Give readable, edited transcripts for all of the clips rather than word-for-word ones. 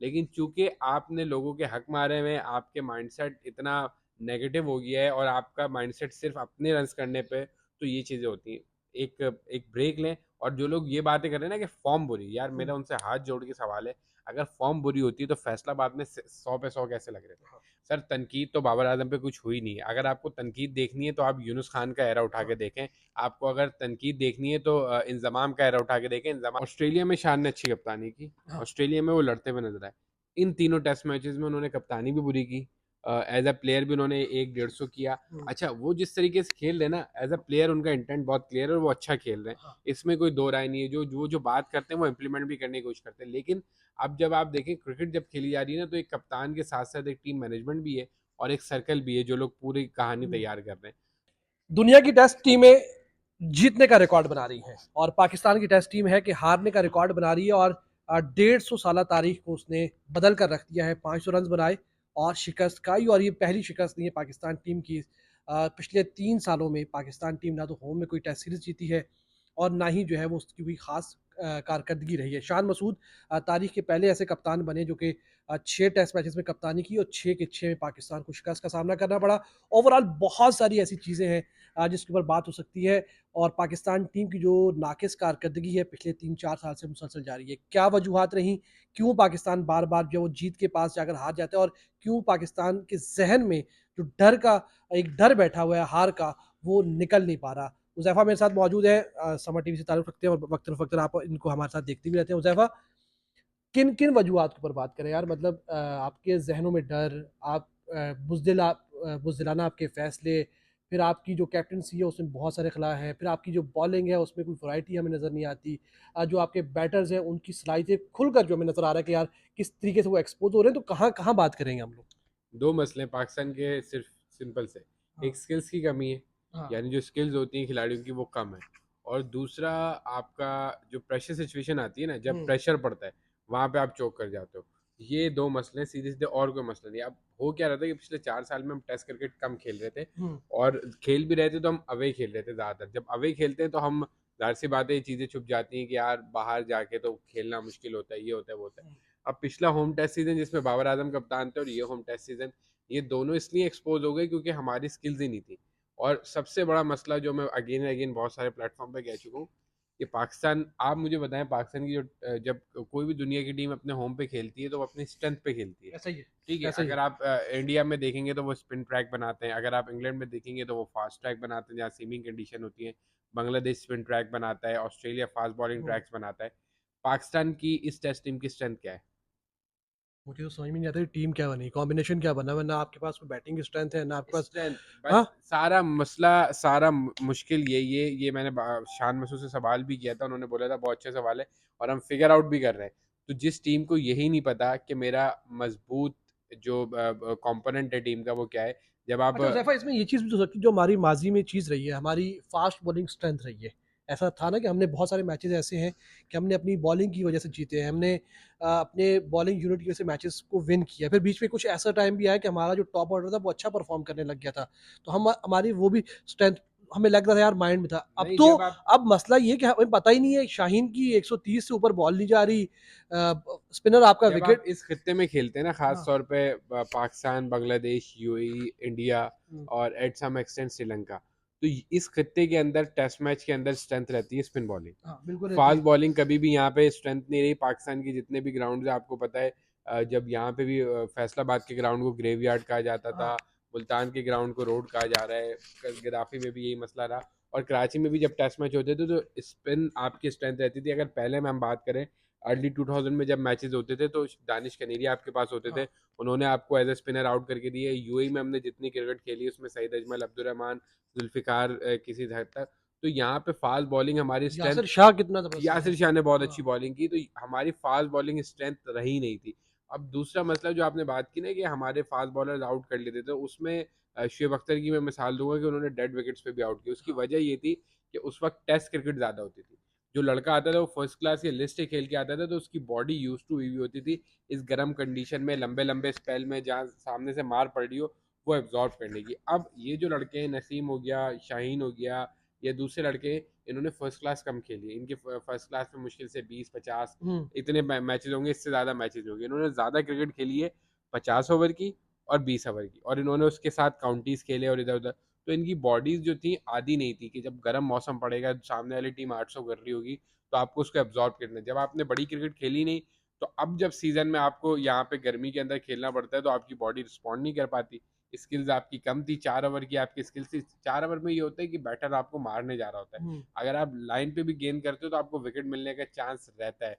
लेकिन चूंकि आपने लोगों के हक मारे हुए हैं, आपके माइंडसेट इतना नेगेटिव हो गया है और आपका माइंडसेट सिर्फ अपने रन्स करने पे, तो ये चीज़ें होती हैं। एक एक ब्रेक लें। और जो लोग ये बातें कर रहे हैं ना कि फॉर्म बुरी, यार हम्म, मेरा उनसे हाथ जोड़ के सवाल है, अगर फॉर्म बुरी होती तो फैसलाबाद में 100 पे 100 कैसे लग रहे थे? हाँ, सर तनकीद तो बाबर आजम पे कुछ हुई नहीं है। अगर आपको तनकीद देखनी है तो आप यूनुस खान का एरा उठा हाँ, के देखें। आपको अगर तनकीद देखनी है तो इंजमाम का एरा उठा के देखें। इंजमाम ऑस्ट्रेलिया में शान ने अच्छी कप्तानी की, हाँ, ऑस्ट्रेलिया में वो लड़ते हुए नजर आए। इन तीनों टेस्ट मैचेस में उन्होंने कप्तानी भी बुरी की, एज अ प्लेयर भी उन्होंने 1-150 किया। हम्म, अच्छा, वो जिस तरीके से खेल रहे हैं ना, एज अ प्लेयर उनका इंटेंट बहुत क्लियर है और वो अच्छा खेल रहे हैं। हाँ। इसमें कोई दो राय नहीं है। जो बात करते हैं वो इम्प्लीमेंट भी करने की कोशिश करते हैं। लेकिन अब जब आप देखें क्रिकेट जब खेली जा रही है ना, तो एक कप्तान के साथ साथ एक टीम मैनेजमेंट भी है और एक सर्कल भी है जो लोग पूरी कहानी हम्म। तैयार कर रहे हैं। दुनिया की टेस्ट टीमें जीतने का रिकॉर्ड बना रही हैं और पाकिस्तान की टेस्ट टीम है कि हारने का रिकॉर्ड बना रही है। और 150 साल तारीख को उसने बदल कर रख दिया है। 500 रन बनाए और शिकस्त खाई, और ये पहली शिकस्त नहीं है पाकिस्तान टीम की। पिछले 3 सालों में पाकिस्तान टीम ना तो होम में कोई टेस्ट सीरीज जीती है और ना ही जो है वो उसकी कोई खास कारकर्दगी रही है। शान मसूद तारीख के पहले ऐसे कप्तान बने जो कि 6 टेस्ट मैचेस में कप्तानी की और 6 के 6 में पाकिस्तान को शिकस्त का सामना करना पड़ा। ओवरऑल बहुत सारी ऐसी चीज़ें हैं जिसके ऊपर बात हो सकती है। और पाकिस्तान टीम की जो नाकिस कारकर्दगी है पिछले 3-4 साल से मुसलसल जारी है। क्या वजूहत रहीं? क्यों पाकिस्तान बार-बार जो वो जीत के पास जाकर हार जाता है, और क्यों पाकिस्तान के ज़हन में जो डर का एक डर बैठा हुआ है हार का, वो निकल नहीं पा रहा? हुज़ैफ़ा मेरे साथ मौजूद है, समर टीवी से ताल्लुक़ रखते हैं और वक़्तन-फ़वक़्तन आप इनको हमारे साथ देखते भी रहते हैं। हुज़ैफ़ा, किन-किन वजूहात के ऊपर बात करें यार? मतलब आपके ज़हनों में डर, बुज़दिलाना आपके फ़ैसले, फिर आपकी जो कैप्टेंसी है उसमें बहुत सारे खला हैं, फिर आपकी जो बॉलिंग है उसमें कोई वैरायटी हमें नज़र नहीं आती। जो आपके बैटर्स हैं उनकी सलाहियतें खुलकर जो हमें नज़र आ रहा है कि यार किस तरीके से वो एक्सपोज़ हो रहे हैं, तो कहाँ कहाँ बात करेंगे हम लोग? दो मसले हैं पाकिस्तान के, सिर्फ सिंपल से। हाँ, एक स्किल्स की कमी है, हाँ, यानी जो स्किल्स होती हैं खिलाड़ियों की वो कम है। और दूसरा, आपका जो प्रेशर सिचुएशन आती है ना, जब हुँ, प्रेशर पड़ता है वहाँ पे आप चोक कर जाते हो। ये दो मसले हैं सीधे सीधे, और कोई मसला नहीं। अब हो क्या रहा था कि पिछले 4 साल में हम टेस्ट क्रिकेट कम खेल रहे थे, हुँ, और खेल भी रहे थे तो हम अवे खेल रहे थे ज़्यादातर। जब अवे खेलते हैं तो हम, जाहिर सी बात है, ये चीज़ें छुप जाती हैं कि यार बाहर जाके तो खेलना मुश्किल होता है, ये होता है, वो होता है। हुँ। अब पिछला होम टेस्ट सीजन जिसमें बाबर आजम कप्तान थे, और ये होम टेस्ट सीजन, ये दोनों इसलिए एक्सपोज हो गए क्योंकि हमारी स्किल्स ही नहीं थी। और सबसे बड़ा मसला जो मैं अगेन एंड अगेन बहुत सारे प्लेटफॉर्म पे कह चुका हूँ, कि पाकिस्तान, आप मुझे बताएं, पाकिस्तान की जो जब कोई भी दुनिया की टीम अपने होम पे खेलती है तो वो अपनी स्ट्रेंथ पे खेलती है। ऐसा ही है, ठीक है, ऐसा ही है। अगर आप इंडिया में देखेंगे तो वो स्पिन ट्रैक बनाते हैं, अगर आप इंग्लैंड में देखेंगे तो वो फास्ट ट्रैक बनाते हैं जहाँ सीमिंग कंडीशन होती है, बांग्लादेश स्पिन ट्रैक बनाता है, ऑस्ट्रेलिया फास्ट बॉलिंग हुँ। ट्रैक्स बनाता है। पाकिस्तान की इस टेस्ट टीम की स्ट्रेंथ क्या है? मुझे तो समझ में नहीं आता कि टीम क्या बनी, कॉम्बिनेशन क्या बना, वरना आपके पास कोई बैटिंग स्ट्रेंथ है, ना आपके पास। स्ट्रेंथ बस। हाँ? सारा मसला, सारा मुश्किल ये मैंने शान मसूद से सवाल भी किया था, उन्होंने बोला था बहुत अच्छा सवाल है, और हम फिगर आउट भी कर रहे हैं। तो जिस टीम को यही नहीं पता कि मेरा मजबूत जो कंपोनेंट है टीम का वो क्या है, जब आप अच्छा ज़ैफ़ा, इसमें ये चीज़ भी तो हो सकती है जो हमारी माज़ी में चीज़ रही है, हमारी फ़ास्ट बॉलिंग स्ट्रेंथ रही है। ऐसा था ना कि हमने बहुत सारे मैचेज़ ऐसे हैं कि हमने अपनी बॉलिंग की वज़ह से जीते हैं। हमने अपने बॉलिंग यूनिट की वज़ह से मैचेज़ को विन किया। फिर बीच में कुछ ऐसा टाइम भी आया कि हमारा जो टॉप ऑर्डर था वो अच्छा परफ़ॉर्म करने लग गया था। तो हम हमारी वो भी स्ट्रेंथ हमें लग रहा था यार, माइंड में था। नहीं, जब आप, अब मसला ये है कि हमें पता ही नहीं है, शाहीन की 130 से ऊपर बॉल नहीं जा रही। स्पिनर आपका जब आप विकेट। इस खित्ते में खेलते हैं ना, खास हाँ। तौर पे पाकिस्तान, बांग्लादेश, यूएई, इंडिया, हुँ। और एट सम एक्सटेंट श्रीलंका, तो इस खित्ते के अंदर टेस्ट मैच के अंदर स्ट्रेंथ रहती है स्पिन बॉलिंग। हाँ, बिल्कुल रहती फास्ट है। बॉलिंग कभी भी यहाँ पे स्ट्रेंथ नहीं रही पाकिस्तान की। जितने भी ग्राउंड है आपको पता है, जब यहाँ पे भी फैसलाबाद के ग्राउंड को ग्रेवयार्ड कहा जाता हाँ। था, मुल्तान के ग्राउंड को रोड कहा जा रहा है, गद्दाफी में भी यही मसला रहा, और कराची में भी जब टेस्ट मैच होते थे तो स्पिन आपकी स्ट्रेंथ रहती थी। अगर पहले में हम बात करें, अर्ली 2000 में जब मैचेस होते थे तो दानिश कनेरिया आपके पास होते थे, हाँ। उन्होंने आपको एज ए स्पिनर आउट करके दिए। यूएई में हमने जितनी क्रिकेट खेली उसमें सईद अजमल, अब्दुल रहमान, जुल्फिकार, किसी हद तक, तो यहाँ पे फास्ट बॉलिंग हमारी स्ट्रेंथ। यासिर शाह कितना ज़बरदस्त खेलता यासिर था। शाह ने बहुत अच्छी हाँ। बॉलिंग की, तो हमारी फास्ट बॉलिंग स्ट्रेंथ रही नहीं थी। अब दूसरा मसला जो आपने बात की ना कि हमारे फास्ट बॉलर्स आउट कर लेते थे, उसमें शुएब अख्तर की मैं मिसाल दूंगा कि उन्होंने डेड विकेट्स पे भी आउट किया। उसकी हाँ। वजह ये थी कि उस वक्त टेस्ट क्रिकेट ज़्यादा होती थी। जो लड़का आता था वो फर्स्ट क्लास या लिस्ट खेल के आता था, तो उसकी बॉडी यूज टू हुई होती थी इस गर्म कंडीशन में, लंबे लंबे स्पेल में जहाँ सामने से मार पड़ रही हो वो एब्जॉर्ब करने की। अब ये जो लड़के हैं, नसीम हो गया, शाहीन हो गया, ये दूसरे लड़के, इन्होंने फर्स्ट क्लास कम खेली है, इनकी फर्स्ट क्लास में मुश्किल से 20-50 इतने मैचेस होंगे, इससे ज़्यादा मैचेस होंगे। इन्होंने ज़्यादा क्रिकेट खेली है 50 ओवर की और 20 ओवर की, और इन्होंने उसके साथ काउंटीज खेले और इधर उधर। तो इनकी बॉडीज जो थी आदी नहीं थी कि जब गर्म मौसम पड़ेगा, सामने वाली टीम 800 कर रही होगी, तो आपको उसको एब्जॉर्ब करना है। जब आपने बड़ी क्रिकेट खेली नहीं, तो अब जब सीजन में आपको यहाँ पे गर्मी के अंदर खेलना पड़ता है, तो आपकी बॉडी रिस्पॉन्ड नहीं कर पाती। स्किल्स आपकी कम थी, 4 ओवर की आपकी स्किल्स थी। 4 ओवर में ये होता है कि बैटर आपको मारने जा रहा होता है, अगर आप लाइन पे भी गेंद करते हो तो आपको विकेट मिलने का चांस रहता है।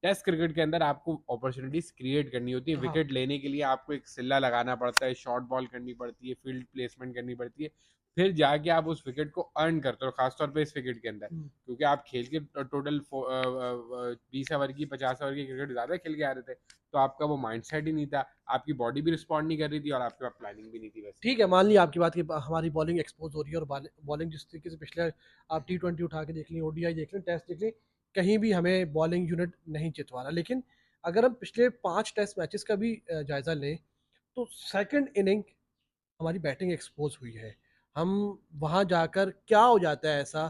टेस्ट क्रिकेट के अंदर आपको अपॉर्चुनिटीज क्रिएट करनी होती है, विकेट लेने के लिए आपको एक सिल्ला लगाना पड़ता है, शॉर्ट बॉल करनी पड़ती है, फील्ड प्लेसमेंट करनी पड़ती है, फिर जाके आप उस विकेट को अर्न करते हो, खासतौर पे इस विकेट के अंदर, क्योंकि आप खेल के टोटल 20 ओवर की 50 ओवर की क्रिकेट ज्यादा खेल के आ रहे थे, तो आपका वो माइंडसेट ही नहीं था, आपकी बॉडी भी रिस्पॉन्ड नहीं कर रही थी और आपके पास प्लानिंग भी नहीं थी वैसे। ठीक है, मान लिया आपकी बात कि हमारी बॉलिंग एक्सपोज हो रही है, और बॉलिंग जिस तरीके से पिछले आप T20 उठा के देख लें, ओडीआई देख लें, टेस्ट देख लें, कहीं भी हमें बॉलिंग यूनिट नहीं चितवा रहा। लेकिन अगर हम पिछले 5 टेस्ट मैचेस का भी जायज़ा लें, तो सेकंड इनिंग हमारी बैटिंग एक्सपोज हुई है। हम वहाँ जाकर क्या हो जाता है ऐसा,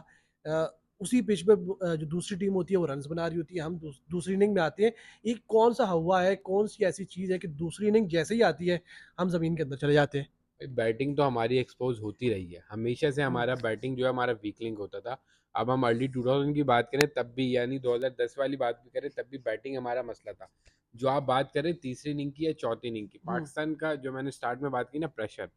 अ, उसी पिच पे जो दूसरी टीम होती है वो रन्स बना रही होती है, हम दूसरी इनिंग में आते हैं, ये कौन सा हवा है, कौन सी ऐसी चीज़ है कि दूसरी इनिंग जैसे ही आती है हम ज़मीन के अंदर चले जाते हैं। बैटिंग तो हमारी एक्सपोज होती रही है हमेशा से, हम्म, हमारा बैटिंग जो है हमारा वीक लिंक होता था। अब हम अर्ली 2000 की बात करें तब भी, यानी 2010 वाली बात भी करें तब भी बैटिंग हमारा मसला था। जो आप बात करें तीसरी इनिंग की या चौथी इनिंग की, हम्म, पाकिस्तान का जो मैंने स्टार्ट में बात की ना, प्रेशर,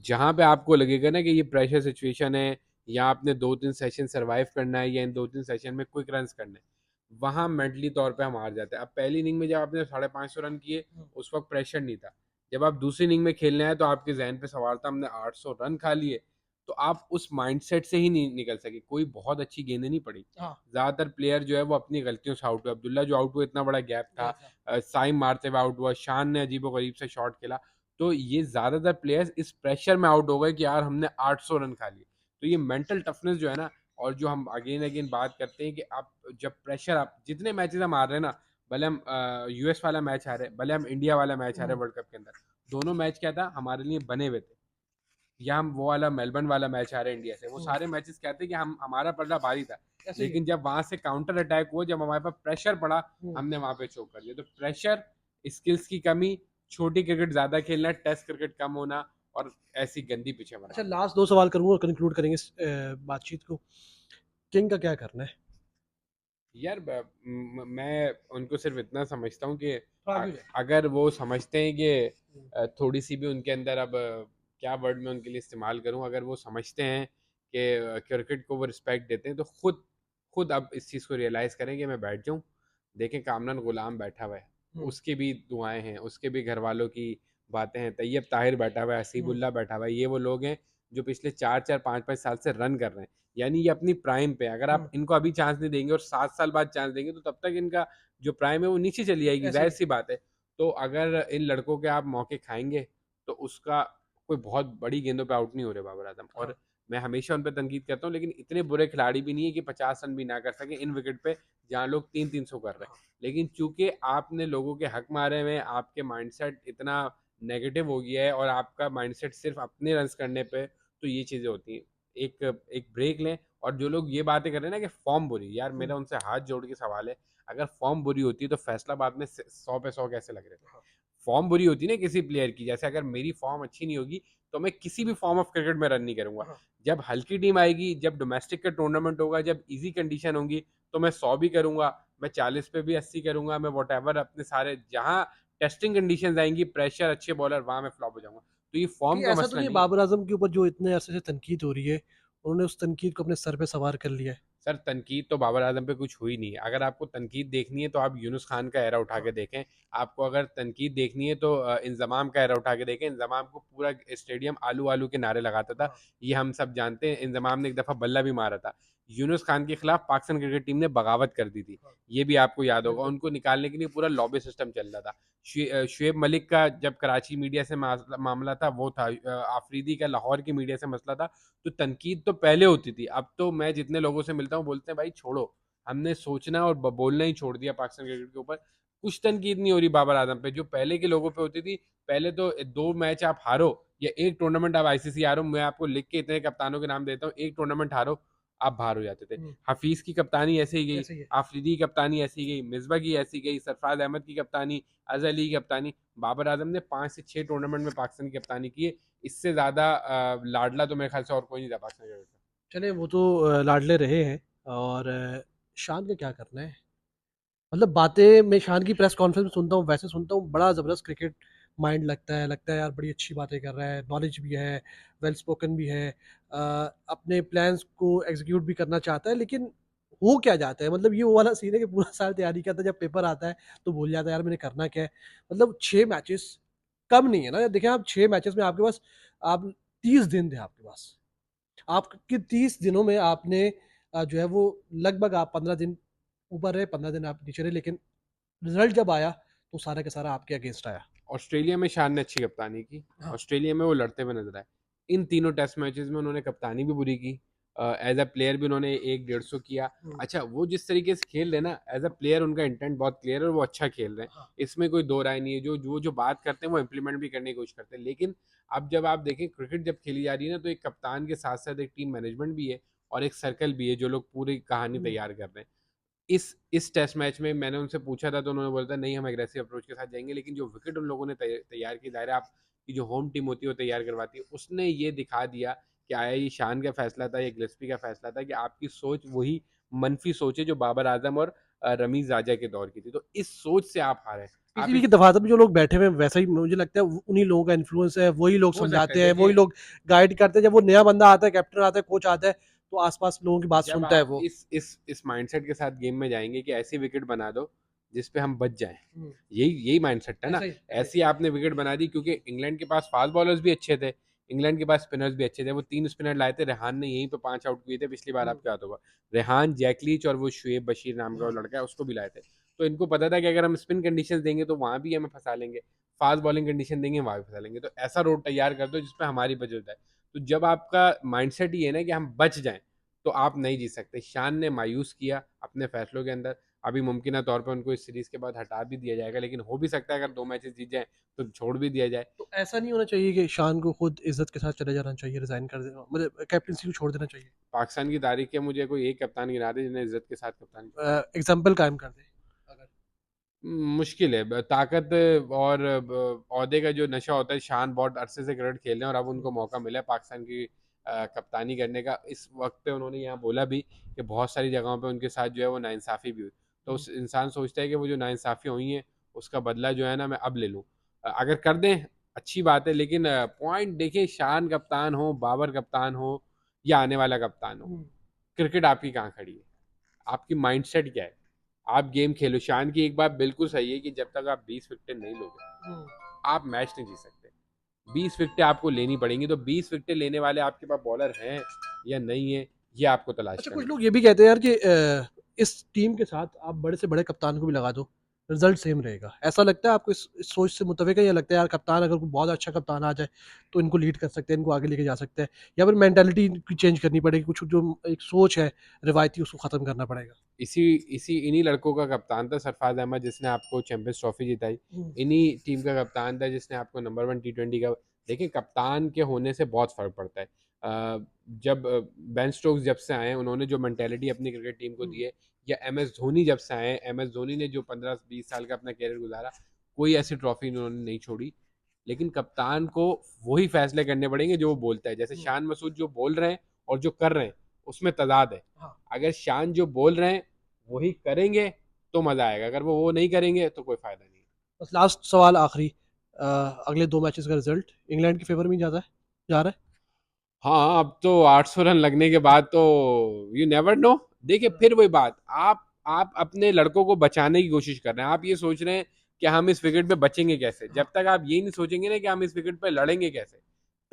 जहाँ पे आपको लगेगा ना कि ये प्रेशर सिचुएशन है, या आपने 2-3 सेशन सर्वाइव करना है, या इन 2-3 सेशन में क्विक रन करना है, वहाँ मेंटली तौर पे हम हार जाते हैं। अब पहली इनिंग में जब आपने 550 रन किए, हम्म, उस वक्त प्रेशर नहीं था। जब आप दूसरी इनिंग में खेलने आए तो आपके जहन पे सवार था हमने 800 रन खा लिए, तो आप उस माइंडसेट से ही नहीं निकल सके। कोई बहुत अच्छी गेंदें नहीं पड़ी, हाँ, ज़्यादातर प्लेयर जो है वो अपनी गलतियों से आउट हुए। अब्दुल्ला जो आउट हुआ, इतना बड़ा गैप था, गैप था। साइम मारते हुए आउट हुआ, शान ने अजीबो गरीब से शॉट खेला। तो ये ज़्यादातर प्लेयर्स इस प्रेशर में आउट हो गए कि यार हमने 800 रन खा लिए। तो ये मेंटल टफनेस जो है ना, और जो हम अगेन अगेन बात करते हैं कि आप जब प्रेशर, आप जितने मैचेस हम हार रहे हैं ना, भले हम यूएस वाला मैच हारे, भले हम इंडिया वाला मैच हारे हम्म, वर्ल्ड कप के अंदर, दोनों मैच क्या था हमारे लिए बने हुए थे। या हम वो वाला मेलबर्न वाला मैच हारे इंडिया से, वो हम्म, सारे मैचेस क्या थे कि हम, हमारा पलड़ा भारी था, ऐसे ही है। लेकिन जब वहां से काउंटर अटैक हुआ, जब हमारे पास प्रेशर पड़ा, हम्म। हमने वहां पे चोक कर लिया। तो प्रेशर, स्किल्स की कमी, छोटी क्रिकेट ज्यादा खेलना, टेस्ट क्रिकेट कम होना, और ऐसी गंदी पिचें अच्छा, बनाना। लास्ट 2 सवाल करूँगा और कंक्लूड करेंगे इस बातचीत को। किंग का क्या करना है? यार मैं उनको सिर्फ इतना समझता हूँ कि थोड़ा आगे हो जाए। अगर वो समझते हैं कि हुँ, थोड़ी सी भी उनके अंदर, अब क्या वर्ड मैं उनके लिए इस्तेमाल करूँ, अगर वो समझते हैं कि क्रिकेट को वो रिस्पेक्ट देते हैं, तो खुद खुद अब इस चीज़ को रियलाइज़ करें कि मैं बैठ जाऊँ। देखें कामरान गुलाम बैठा हुआ है, हुँ, उसकी भी दुआएं हैं, उसके भी घर वालों की बातें हैं, तैयब ताहिर बैठा हुआ है, हुँ, हसीबुल्ला बैठा हुआ है, ये वो लोग हैं जो पिछले 4-4 5-5 साल से रन कर रहे हैं। यानी ये अपनी प्राइम पे, अगर हुँ, आप इनको अभी चांस नहीं देंगे और 7 साल बाद चांस देंगे, तो तब तक इनका जो प्राइम है वो नीचे चली जाएगी, ऐसे ही जाहिर है। सी बात है। तो अगर इन लड़कों के आप मौके खाएंगे, तो उसका कोई बहुत बड़ी गेंदों पे आउट नहीं हो रहे बाबर आजम। हाँ, और मैं हमेशा उन पर तनकीद करता हूँ, लेकिन इतने बुरे खिलाड़ी भी नहीं है कि 50 रन भी ना कर सके इन विकेट पे, जहाँ लोग 300-300 कर रहे हैं। हाँ, लेकिन चूंकि आपने लोगों के हक मारे हुए हैं, आपके माइंडसेट इतना नेगेटिव हो गया है, और आपका माइंडसेट सिर्फ अपने रन करने पे, तो ये चीज़ें होती हैं। एक एक ब्रेक लें। और जो लोग ये बातें कर रहे हैं ना कि फॉर्म बुरी, यार हुँ, मेरा उनसे हाथ जोड़ के सवाल है, अगर फॉर्म बुरी होती तो फैसलाबाद में 100 पे 100 कैसे लग रहे थे? हाँ, फॉर्म बुरी होती ना किसी प्लेयर की, जैसे अगर मेरी फॉर्म अच्छी नहीं होगी, तो मैं किसी भी फॉर्म ऑफ क्रिकेट में रन नहीं करूंगा। हाँ, जब हल्की टीम आएगी, जब डोमेस्टिक का टूर्नामेंट होगा, जब इजी कंडीशन होंगी, तो मैं 100 भी करूंगा, मैं 40 पे भी 80 करूंगा, मैं वट अपने सारे, जहां टेस्टिंग कंडीशन आएंगी, प्रेशर, अच्छे बॉलर, वहां मैं फ्लॉप हो जाऊंगा। तो ये कि फॉर्म का ऐसा तो मसला नहीं है नहीं है। बाबर आज़म के ऊपर जो इतने अरसे से तनकीद हो रही है, उन्होंने उस तनकीद को अपने सर पे सवार कर लिया है? सर तनकीद तो बाबर आजम पे कुछ हुई नहीं है। अगर आपको तनकीद देखनी है तो आप यूनुस खान का एरा उठा हाँ, के देखें। आपको अगर तनकीद देखनी है तो इंजमाम का एरा उठा के देखें। इंजमाम को पूरा स्टेडियम आलू आलू के नारे लगाता था, हाँ, ये हम सब जानते हैं। इंजमाम ने एक दफ़ा बल्ला भी मारा था। यूनुस खान के खिलाफ पाकिस्तान क्रिकेट टीम ने बगावत कर दी थी, हाँ, ये भी आपको याद होगा। बिल्कुल। उनको निकालने के लिए पूरा लॉबी सिस्टम चल रहा था। शुएब मलिक का जब कराची मीडिया से मामला था, वो था। आफरीदी का लाहौर की मीडिया से मसला था। तो तनकीद तो पहले होती थी, अब तो मैं जितने लोगों से मिलता हूँ बोलते हैं भाई छोड़ो, हमने सोचना और बोलना ही छोड़ दिया पाकिस्तान क्रिकेट के ऊपर। कुछ तनकीद नहीं हो रही बाबर आजम पे, जो पहले के लोगों पे होती थी। पहले तो 2 मैच आप हारो या एक टूर्नामेंट आप आईसीसी हारो, मैं आपको लिख के इतने कप्तानों के नाम देता हूँ, एक टूर्नामेंट हारो आप बाहर हो जाते थे। हम्म, हफीज की कप्तानी ऐसे ही गई, ऐसे ही है। आफरीदी की कप्तानी ऐसी गई, मिसबा की ऐसी गई, सरफराज अहमद की कप्तानी, अजहर अली की कप्तानी। बाबर आजम ने 5 से 6 टूर्नामेंट में पाकिस्तान की कप्तानी की है। इससे ज्यादा लाडला तो मेरे ख्याल से और कोई नहीं था पाकिस्तान का। चले वो तो लाडले रहे हैं। और शान का क्या करना है? मतलब बातें मैं शान की प्रेस कॉन्फ्रेंस में सुनता हूँ, वैसे सुनता हूँ, बड़ा ज़बरदस्त क्रिकेट माइंड लगता है यार, बड़ी अच्छी बातें कर रहा है, नॉलेज भी है, वेल स्पोकन भी है, अपने प्लान्स को एग्जीक्यूट भी करना चाहता है, लेकिन हो क्या जाता है? मतलब ये वो वाला सीन है कि पूरा साल तैयारी करता है, जब पेपर आता है तो भूल जाता है यार मैंने करना क्या है। मतलब 6 मैचेस कम नहीं है ना, देखिए आप 6 मैचेस में आपके पास, आप 30 दिन थे आपके पास, आपके 30 दिनों में आपने जो है वो लगभग आप 15 दिन ऊपर रहे, 15 दिन आप नीचे रहे, लेकिन रिजल्ट जब आया तो सारा का सारा आपके अगेंस्ट आया। ऑस्ट्रेलिया में शान ने अच्छी कप्तानी की, हाँ। ऑस्ट्रेलिया में वो लड़ते हुए नजर आए। इन तीनों टेस्ट मैचेस में उन्होंने कप्तानी भी बुरी की, एज अ प्लेयर भी उन्होंने 1-150 किया। हम्म, अच्छा, वो जिस तरीके से खेल रहे हैं ना, एज अ प्लेयर उनका इंटेंट बहुत क्लियर है और वो अच्छा खेल रहे हैं, हाँ। इसमें कोई दो राय नहीं है। जो बात करते हैं वो इम्प्लीमेंट भी करने की कोशिश करते हैं। लेकिन अब जब आप देखें क्रिकेट जब खेली जा रही है ना, तो एक कप्तान के साथ साथ एक टीम मैनेजमेंट भी है और एक सर्कल भी है जो लोग पूरी कहानी हम्म, तैयार कर रहे हैं। इस टेस्ट मैच में मैंने उनसे पूछा था तो उन्होंने बोला था नहीं हम एग्रेसिव अप्रोच के साथ जाएंगे, लेकिन जो विकेट उन लोगों ने तैयार की, दायरा आपकी जो होम टीम होती है वो तैयार करवाती है, उसने ये दिखा दिया कि आया ये शान का फैसला था, ये गिलस्पी का फैसला था कि आपकी सोच वही मनफी सोच है जो बाबर आजम और रमीज राजा के दौर की थी। तो इस सोच से आप हारे। आप पीसीबी के इस दफातर में जो लोग बैठे हुए हैं, वैसा ही मुझे लगता है उन्हीं लोगों का इन्फ्लुएंस है, वही लोग हो सकता है, समझाते हैं, वही देखिए लोग गाइड करते हैं। जब वो नया बंदा आता है, कैप्टन आता है, कोच आता है, तो आसपास लोगों की बात जब सुनता है आप वो। इस माइंडसेट के साथ गेम में जाएंगे कि ऐसी विकेट बना दो जिस पे हम बच जाएं, हम्म, यही यही माइंडसेट है ना। ऐसा ही ऐसा ही। ऐसी आपने विकेट बना दी क्योंकि इंग्लैंड के पास फास्ट बॉलर्स भी अच्छे थे, इंग्लैंड के पास स्पिनर्स भी अच्छे थे। वो 3 स्पिनर लाए थे, रेहान ने यहीं पे 5 आउट किए थे पिछली बार, हम्म, आपको याद होगा। रेहान, जैकलीच और वो शुएब बशीर नाम का वो हाँ। लड़का है, उसको भी लाए थे। तो इनको पता था कि अगर हम स्पिन कंडीशन देंगे तो वहां भी हमें फंसा लेंगे, फास्ट बॉलिंग कंडीशन देंगे वहां भी फंसा लेंगे, तो ऐसा रोड तैयार कर दो जिसपे हमारी बचत जाए। तो जब आपका माइंडसेट ये है ना कि हम बच जाएं, तो आप नहीं जीत सकते। शान ने मायूस किया अपने फैसलों के अंदर। अभी मुमकिन तौर पर उनको इस सीरीज के बाद हटा भी दिया जाएगा, लेकिन हो भी सकता है अगर 2 मैचेस जीत जाए तो छोड़ भी दिया जाए। तो ऐसा नहीं होना चाहिए कि शान को खुद इज्जत के साथ चले जाना चाहिए, रिजाइन कर देना, मतलब कैप्टनसी को छोड़ देना चाहिए? पाकिस्तान की तारीख के मुझे कोई एक कप्तान गिना दे जिन्हें इज्जत के साथ कप्तान किया। एग्जाम्पल कायम कर दे अगर। मुश्किल है, ताकत और औहदे का जो नशा होता है। शान बहुत अरसे से क्रिकेट खेल रहे हैं और अब हम्म, उनको मौका मिला है पाकिस्तान की कप्तानी करने का। इस वक्त पे उन्होंने यहाँ बोला भी कि बहुत सारी जगहों पे उनके साथ जो है वो नाइंसाफ़ी भी हुई। तो हम्म, उस इंसान सोचता है कि वो जो नाइंसाफ़ी हुई है उसका बदला जो है ना मैं अब ले लूँ। अगर कर दें अच्छी बात है, लेकिन पॉइंट देखिए, शान कप्तान हो, बाबर कप्तान हो या आने वाला कप्तान हो, हम्म, क्रिकेट आपकी कहाँ खड़ी है, आपकी माइंडसेट क्या है। आप गेम खेलो। शान की एक बात बिल्कुल सही है कि जब तक आप 20 विकेटें नहीं लोगे हम्म। आप मैच नहीं जीत सकते। 20 विकेटें आपको लेनी पड़ेंगी। तो 20 विकेटें लेने वाले आपके पास बॉलर हैं या नहीं है, ये आपको तलाश अच्छा, कुछ करना है। लोग ये भी कहते हैं यार कि इस टीम के साथ आप बड़े से बड़े कप्तान को भी लगा दो, रिजल्ट सेम रहेगा। ऐसा लगता है आपको? इस सोच से मुतफिक है, या लगता है यार कप्तान अगर कोई बहुत अच्छा कप्तान आ जाए तो इनको लीड कर सकते हैं, इनको आगे लेके जा सकते हैं, या फिर मेंटालिटी की चेंज करनी पड़ेगी, कुछ जो एक सोच है रिवायती उसको खत्म करना पड़ेगा? इसी इसी इन्हीं लड़कों का कप्तान था सरफराज अहमद जिसने आपको चैंपियंस ट्रॉफी जिताई। हम्म, इन्हीं टीम का कप्तान था जिसने आपको नंबर 1 T20 का। देखिए, कप्तान के होने से बहुत फर्क पड़ता है। जब बेन स्टोक्स जब से आए उन्होंने जो मेंटेलिटी अपनी क्रिकेट टीम को दी हम्म, है, या एम एस धोनी जब से आए, एम एस धोनी ने जो 15-20 साल का अपना कैरियर गुजारा, कोई ऐसी ट्रॉफी उन्होंने नहीं छोड़ी। लेकिन कप्तान को वही फैसले करने पड़ेंगे जो वो बोलता है। जैसे हम्म, शान मसूद जो बोल रहे हैं और जो कर रहे हैं उसमें तजाद है। हाँ। अगर शान जो बोल रहे हैं वही करेंगे तो मजा आएगा, अगर वो नहीं करेंगे तो कोई फायदा नहीं। बस लास्ट सवाल आखिरी, अगले 2 मैचेस का रिजल्ट इंग्लैंड के फेवर में ही जाता है, जा रहा हाँ, अब तो 800 रन लगने के बाद तो यू नेवर नो। देखिए, है? फिर वही बात, आप अपने लड़कों को बचाने की कोशिश कर रहे हैं। आप ये सोच रहे हैं कि हम इस विकेट पे बचेंगे कैसे। हाँ, जब तक आप ये नहीं सोचेंगे ना कि हम इस विकेट पे लड़ेंगे कैसे,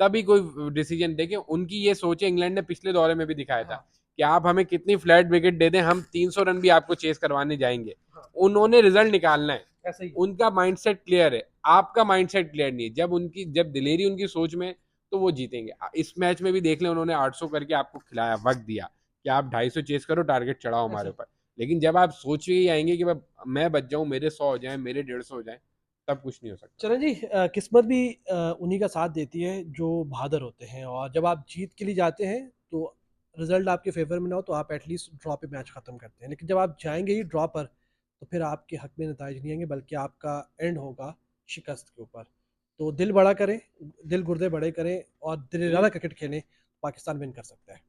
तभी कोई डिसीजन। देखिए, उनकी ये सोच है, इंग्लैंड ने पिछले दौरे में भी दिखाया था हाँ, कि आप हमें कितनी फ्लैट विकेट दे दें, हम 300 रन भी आपको चेस करवाने जाएंगे। हाँ, उन्होंने रिजल्ट निकालना है, ऐसा ही। उनका माइंडसेट क्लियर है, आपका माइंडसेट क्लियर नहीं है। जब दिलेरी उनकी सोच में, तो वो जीतेंगे। इस मैच में भी देख लें, उन्होंने 800 करके आपको खिलाया, वक्त दिया कि आप 250 चेस करो, टारगेट चढ़ाओ ऐसा हमारे ही। ऊपर। लेकिन जब आप सोच के ही आएँगे कि मैं बच जाऊँ, मेरे 100 हो जाएँ, मेरे 150 हो जाएँ, तब कुछ नहीं हो सकता। चलें जी, किस्मत भी उन्हीं का साथ देती है जो बहादुर होते हैं, और जब आप जीत के लिए जाते हैं तो रिजल्ट आपके फेवर में ना हो तो आप एटलीस्ट ड्रॉ पे मैच ख़त्म करते हैं, लेकिन जब आप जाएंगे ही ड्रॉ पर तो फिर आपके हक में नतज नहीं आएंगे, बल्कि आपका एंड होगा शिकस्त के ऊपर। तो दिल बड़ा करें, दिल गुर्दे बड़े करें और दिल जी। क्रिकेट खेलें, पाकिस्तान विन कर सकता है।